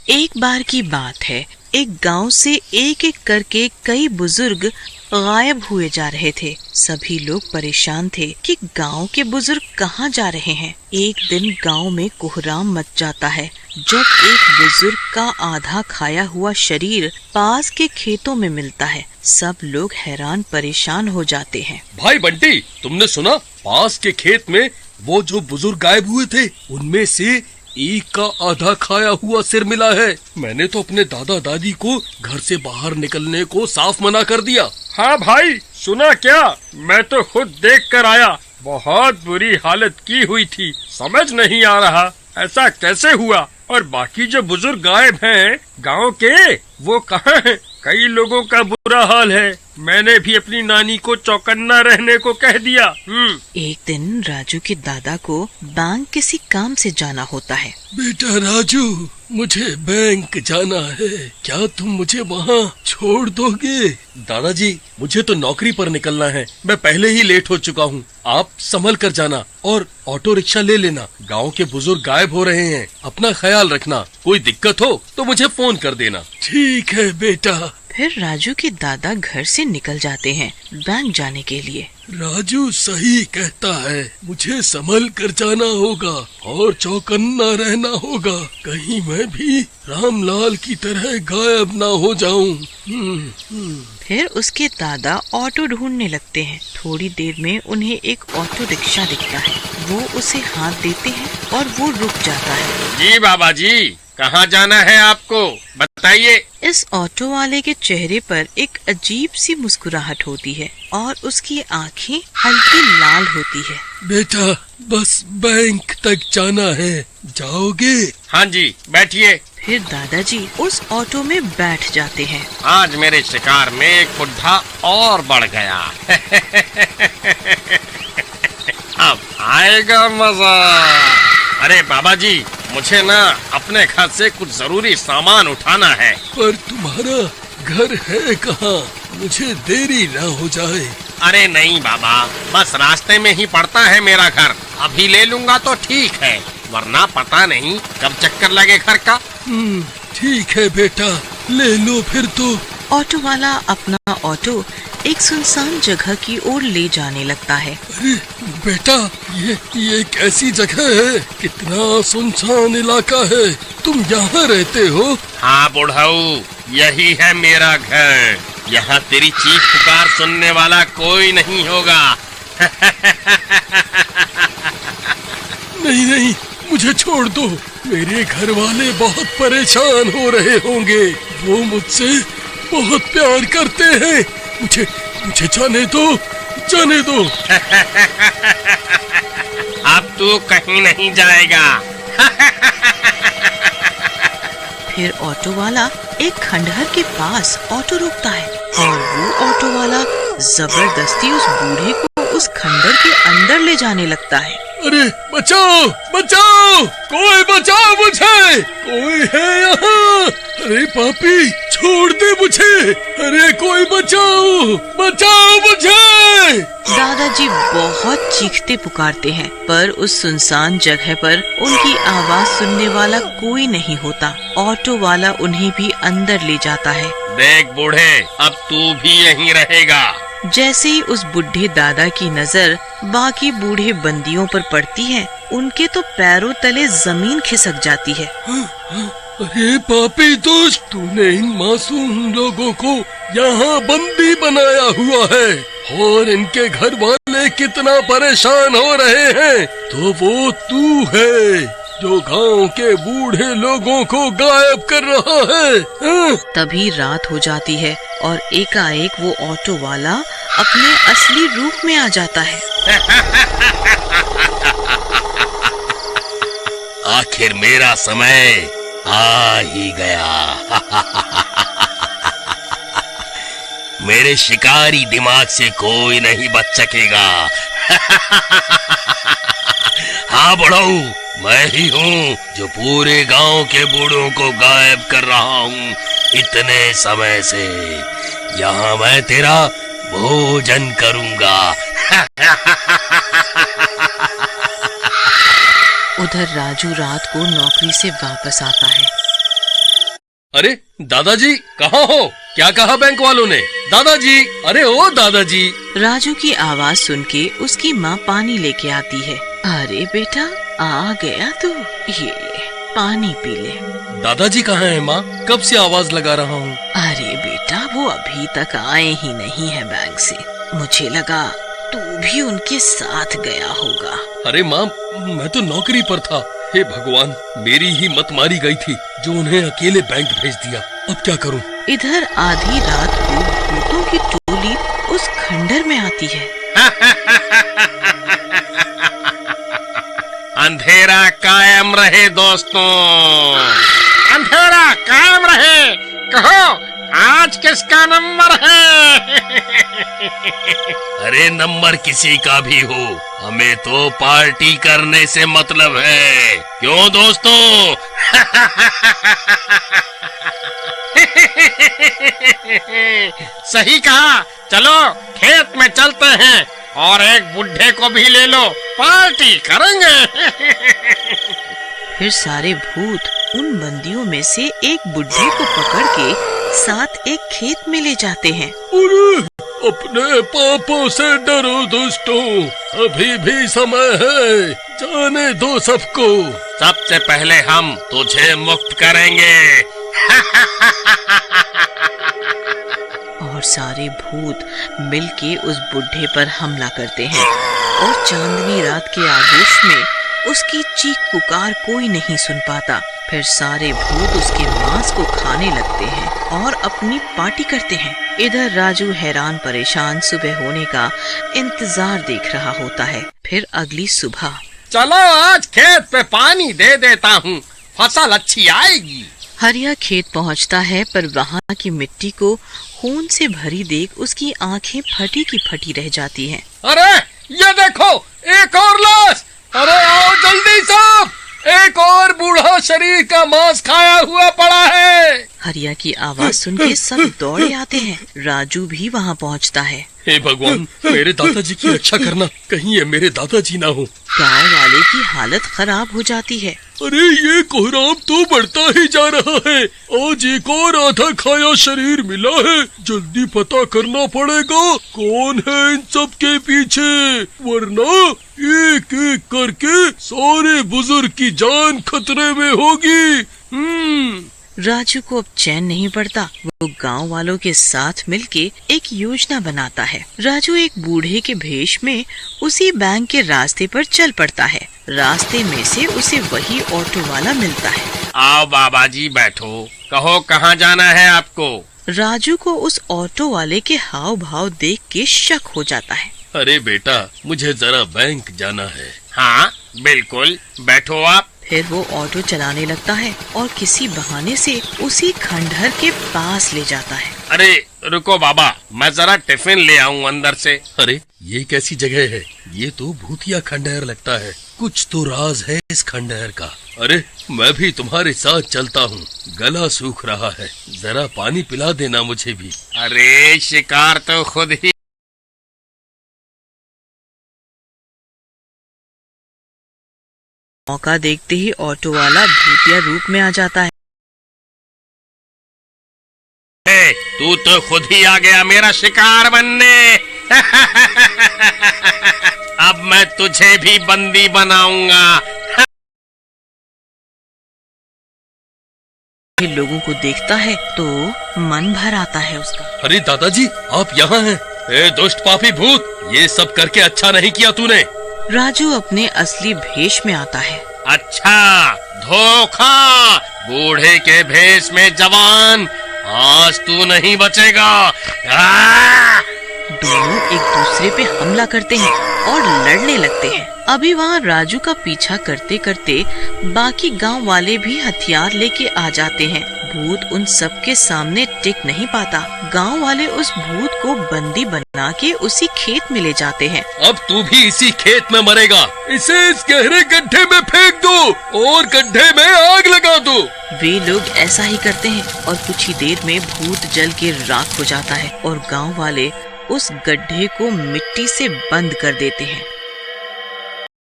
एक बार की बात है, एक गांव से एक एक करके कई बुजुर्ग गायब हुए जा रहे थे। सभी लोग परेशान थे कि गांव के बुजुर्ग कहाँ जा रहे हैं। एक दिन गांव में कोहराम मच जाता है जब एक बुजुर्ग का आधा खाया हुआ शरीर पास के खेतों में मिलता है। सब लोग हैरान परेशान हो जाते हैं। भाई बंटी, तुमने सुना? पास के खेत में वो जो बुजुर्ग गायब हुए थे, उनमें से एक का आधा खाया हुआ सिर मिला है। मैंने तो अपने दादा दादी को घर से बाहर निकलने को साफ मना कर दिया। हाँ भाई, सुना क्या? मैं तो खुद देख कर आया। बहुत बुरी हालत की हुई थी। समझ नहीं आ रहा ऐसा कैसे हुआ। और बाकी जो बुजुर्ग गायब हैं गांव के, वो कहाँ हैं? कई लोगों का बुरा हाल है। मैंने भी अपनी नानी को चौकन्ना रहने को कह दिया। एक दिन राजू के दादा को बैंक किसी काम से जाना होता है। बेटा राजू, मुझे बैंक जाना है, क्या तुम मुझे वहाँ छोड़ दोगे? दादाजी, मुझे तो नौकरी पर निकलना है। मैं पहले ही लेट हो चुका हूँ। आप संभल कर जाना और ऑटो रिक्शा ले लेना। गांव के बुजुर्ग गायब हो रहे हैं, अपना ख्याल रखना। कोई दिक्कत हो तो मुझे फोन कर देना। ठीक है बेटा। फिर राजू के दादा घर से निकल जाते हैं बैंक जाने के लिए। राजू सही कहता है, मुझे संभल कर जाना होगा और चौकन्ना रहना होगा, कहीं मैं भी रामलाल की तरह गायब ना हो जाऊं। फिर उसके दादा ऑटो ढूंढने लगते हैं। थोड़ी देर में उन्हें एक ऑटो रिक्शा दिखता है। वो उसे हाथ देते हैं और वो रुक जाता है। जी बाबा जी, कहाँ जाना है आपको, बताइए। इस ऑटो वाले के चेहरे पर एक अजीब सी मुस्कुराहट होती है और उसकी आंखें हल्की लाल होती है। बेटा, बस बैंक तक जाना है, जाओगे? हाँ जी, बैठिए। फिर दादाजी उस ऑटो में बैठ जाते हैं। आज मेरे शिकार में एक बुढ़ा और बढ़ गया। अब आएगा मजा। अरे बाबा जी, मुझे ना अपने घर से कुछ जरूरी सामान उठाना है। पर तुम्हारा घर है कहाँ? मुझे देरी ना हो जाए। अरे नहीं बाबा, बस रास्ते में ही पड़ता है मेरा घर। अभी ले लूंगा तो ठीक है, वरना पता नहीं कब चक्कर लगे घर का। ठीक है बेटा, ले लो फिर तो। ऑटो वाला अपना ऑटो एक सुनसान जगह की ओर ले जाने लगता है। अरे बेटा, ये कैसी जगह है? कितना सुनसान इलाका है। तुम यहाँ रहते हो? हाँ बुढ़ाऊ, यही है मेरा घर। यहाँ तेरी चीख पुकार सुनने वाला कोई नहीं होगा। नहीं नहीं, मुझे छोड़ दो। मेरे घर वाले बहुत परेशान हो रहे होंगे। वो मुझसे बहुत प्यार करते हैं। मुझे जाने दो, जाने दो। अब तू कहीं नहीं जाएगा। फिर ऑटो वाला एक खंडहर के पास ऑटो रोकता है और वो ऑटो वाला जबरदस्ती उस बूढ़े को उस खंडहर के अंदर ले जाने लगता है। अरे बचाओ, बचाओ, कोई बचाओ मुझे, कोई है यहाँ? अरे पापी, छोड़ दे मुझे। अरे कोई बचाओ, बचाओ मुझे। दादाजी बहुत चीखते पुकारते हैं, पर उस सुनसान जगह पर उनकी आवाज सुनने वाला कोई नहीं होता। ऑटो वाला उन्हें भी अंदर ले जाता है। देख बूढ़े, अब तू भी यहीं रहेगा। जैसे ही उस बुढ़े दादा की नजर बाकी बूढ़े बंदियों पर पड़ती है, उनके तो पैरों तले जमीन खिसक जाती है। अरे पापी दोस्त, तूने इन मासूम लोगों को यहाँ बंदी बनाया हुआ है और इनके घर वाले कितना परेशान हो रहे हैं। तो वो तू है जो गांव के बूढ़े लोगों को गायब कर रहा है। तभी रात हो जाती है और एकाएक वो ऑटो वाला अपने असली रूप में आ जाता है। आखिर मेरा समय आ ही गया। मेरे शिकारी दिमाग से कोई नहीं बच सकेगा। हाँ बुढ़ाऊ, मैं ही हूँ जो पूरे गांव के बूढ़ों को गायब कर रहा हूँ इतने समय से। यहाँ मैं तेरा भोजन करूँगा। उधर राजू रात को नौकरी से वापस आता है। अरे दादाजी कहाँ हो? क्या कहा बैंक वालों ने? दादाजी, अरे ओ दादाजी। राजू की आवाज सुन के उसकी माँ पानी लेके आती है। अरे बेटा, आ गया तू, ये ले पानी पी ले। दादाजी कहाँ हैं माँ? कब से आवाज लगा रहा हूँ। अरे बेटा, वो अभी तक आए ही नहीं है बैंक से। मुझे लगा तू भी उनके साथ गया होगा। अरे माँ, मैं तो नौकरी पर था। हे भगवान, मेरी ही मत मारी गई थी जो उन्हें अकेले बैंक भेज दिया। अब क्या करूँ? इधर आधी रात को भूतों की टोली उस खंडर में आती है। अंधेरा कायम रहे दोस्तों, अंधेरा कायम रहे। कहो आज किसका नंबर है? अरे नंबर किसी का भी हो, हमें तो पार्टी करने से मतलब है। क्यों दोस्तों? सही कहा। चलो खेत में चलते हैं और एक बुढ़े को भी ले लो, पार्टी करेंगे। फिर सारे भूत उन बंदियों में से एक बुढ़े को पकड़ के साथ एक खेत में ले जाते हैं। अरे अपने पापों से डरो दोस्तों, अभी भी समय है, जाने दो सबको। सबसे पहले हम तुझे मुक्त करेंगे। और सारे भूत मिलके उस बुढ़े पर हमला करते हैं और चांदनी रात के आगोश में उसकी चीख पुकार कोई नहीं सुन पाता। फिर सारे भूत उसके मांस को खाने लगते हैं और अपनी पार्टी करते हैं। इधर राजू हैरान परेशान सुबह होने का इंतजार देख रहा होता है। फिर अगली सुबह, चलो आज खेत पे पानी दे देता हूँ, फसल अच्छी आएगी। हरिया खेत पहुँचता है, पर वहाँ की मिट्टी को खून से भरी देख उसकी आंखें फटी की फटी रह जाती हैं। अरे ये देखो, एक और लाश। अरे आओ जल्दी सब, एक और बूढ़ा शरीर का मांस खाया हुआ पड़ा है। हरिया की आवाज सुन के सब दौड़े आते हैं। राजू भी वहाँ पहुँचता है। हे भगवान, मेरे दादाजी की रक्षा करना, कहीं ये मेरे दादाजी ना हो। गांव वाले की हालत खराब हो जाती है। अरे ये कोहराम तो बढ़ता ही जा रहा है, आज एक और आधा खाया शरीर मिला है। जल्दी पता करना पड़ेगा कौन है इन सब के पीछे, वरना एक एक करके सारे बुजुर्ग की जान खतरे में होगी। राजू को अब चैन नहीं पड़ता। वो गांव वालों के साथ मिलके एक योजना बनाता है। राजू एक बूढ़े के भेष में उसी बैंक के रास्ते पर चल पड़ता है। रास्ते में से उसे वही ऑटो वाला मिलता है। आओ बाबा जी बैठो, कहो कहाँ जाना है आपको? राजू को उस ऑटो वाले के हाव भाव देख के शक हो जाता है। अरे बेटा, मुझे जरा बैंक जाना है। हाँ बिल्कुल, बैठो आप। फिर वो ऑटो चलाने लगता है और किसी बहाने से उसी खंडहर के पास ले जाता है। अरे रुको बाबा, मैं जरा टिफिन ले आऊँ अंदर से। अरे ये कैसी जगह है? ये तो भूतिया खंडहर लगता है। कुछ तो राज है इस खंडहर का। अरे मैं भी तुम्हारे साथ चलता हूँ, गला सूख रहा है, जरा पानी पिला देना मुझे भी। अरे शिकार तो खुद ही। मौका देखते ही ऑटो वाला भूतिया रूप में आ जाता है। तू तो खुद ही आ गया मेरा शिकार बनने। अब मैं तुझे भी बंदी बनाऊंगा। लोगों को देखता है तो मन भर आता है उसका। अरे दादाजी, आप यहाँ हैं? ए दुष्ट पापी भूत, ये सब करके अच्छा नहीं किया तूने। राजू अपने असली भेष में आता है। अच्छा धोखा, बूढ़े के भेष में जवान, आज तू नहीं बचेगा। दोनों एक दूसरे पे हमला करते हैं और लड़ने लगते हैं। अभी वहाँ राजू का पीछा करते करते बाकी गांव वाले भी हथियार लेके आ जाते हैं। भूत उन सब के सामने टिक नहीं पाता। गांव वाले उस भूत को बंदी बना के उसी खेत में ले जाते हैं। अब तू भी इसी खेत में मरेगा। इसे इस गहरे गड्ढे में फेंक दो और गड्ढे में आग लगा दो। वे लोग ऐसा ही करते हैं और कुछ ही देर में भूत जल के राख हो जाता है और गांव वाले उस गड्ढे को मिट्टी से बंद कर देते हैं।